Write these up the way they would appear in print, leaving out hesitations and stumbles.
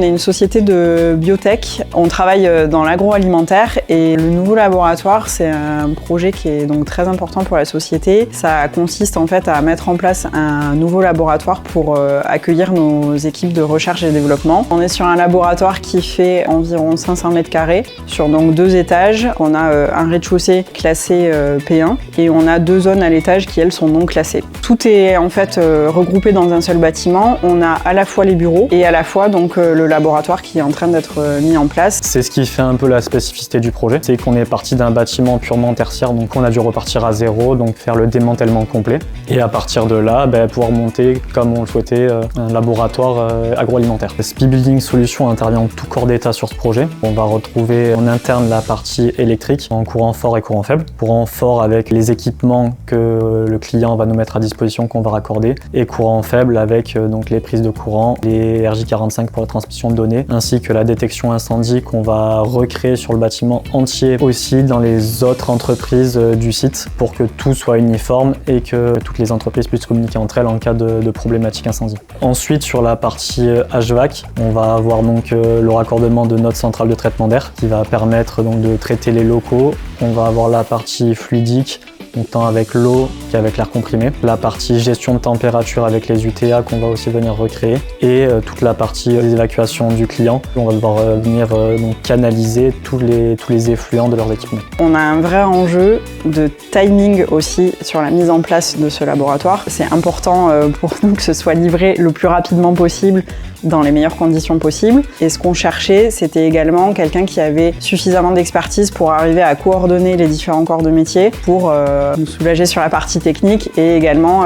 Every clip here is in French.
on est une société de biotech. On travaille dans l'agroalimentaire et le nouveau laboratoire, c'est un projet qui est donc très important pour la société. Ça consiste en fait à mettre en place un nouveau laboratoire pour accueillir nos équipes de recherche et développement. On est sur un laboratoire qui fait environ 500 mètres carrés sur donc 2 étages. On a un rez-de-chaussée classé P1 et on a 2 zones à l'étage qui elles sont non classées. Tout est en fait regroupé dans un seul bâtiment. On a à la fois les bureaux et à la fois donc le laboratoire qui est en train d'être mis en place. C'est ce qui fait un peu la spécificité du projet, c'est qu'on est parti d'un bâtiment purement tertiaire, donc on a dû repartir à zéro, donc faire le démantèlement complet. Et à partir de là, pouvoir monter, comme on le souhaitait, un laboratoire agroalimentaire. SPI Building Solutions intervient en tout corps d'état sur ce projet. On va retrouver en interne la partie électrique en courant fort et courant faible. Courant fort avec les équipements que le client va nous mettre à disposition, qu'on va raccorder, et courant faible avec donc les prises de courant, les RJ45 pour la transmission de données, ainsi que la détection incendie qu'on va recréer sur le bâtiment entier, aussi dans les autres entreprises du site, pour que tout soit uniforme et que toutes les entreprises puissent communiquer entre elles en cas de problématique incendie. Ensuite, sur la partie HVAC, on va avoir donc le raccordement de notre centrale de traitement d'air qui va permettre donc de traiter les locaux. On va avoir la partie fluidique, donc tant avec l'eau qu'avec l'air comprimé. La partie gestion de température avec les UTA qu'on va aussi venir recréer. Et toute la partie évacuation du client. On va devoir venir donc canaliser tous les effluents de leurs équipements. On a un vrai enjeu de timing aussi sur la mise en place de ce laboratoire. C'est important pour nous que ce soit livré le plus rapidement possible dans les meilleures conditions possibles. Et ce qu'on cherchait, c'était également quelqu'un qui avait suffisamment d'expertise pour arriver à coordonner les différents corps de métier pour nous soulager sur la partie technique et également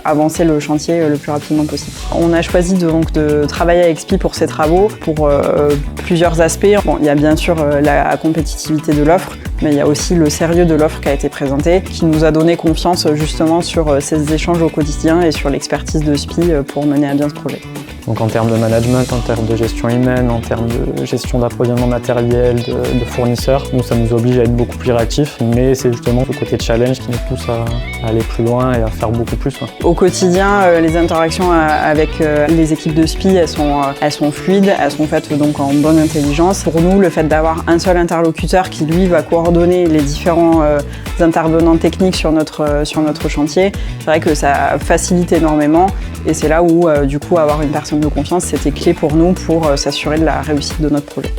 avancer le chantier le plus rapidement possible. On a choisi donc de travailler avec SPI pour ces travaux pour plusieurs aspects. Bon, il y a bien sûr la compétitivité de l'offre, mais il y a aussi le sérieux de l'offre qui a été présentée, qui nous a donné confiance justement sur ces échanges au quotidien et sur l'expertise de SPI pour mener à bien ce projet. Donc en termes de management, en termes de gestion humaine, en termes de gestion d'approvisionnement matériel, de fournisseurs, nous, ça nous oblige à être beaucoup plus réactifs, mais c'est justement le côté challenge qui nous pousse à aller plus loin et à faire beaucoup plus. Au quotidien, les interactions avec les équipes de SPI, elles sont fluides, elles sont faites donc en bonne intelligence. Pour nous, le fait d'avoir un seul interlocuteur qui, lui, va coordonner les différents intervenants techniques sur notre chantier, c'est vrai que ça facilite énormément et c'est là où, du coup, avoir une personne de confiance, c'était clé pour nous pour s'assurer de la réussite de notre projet.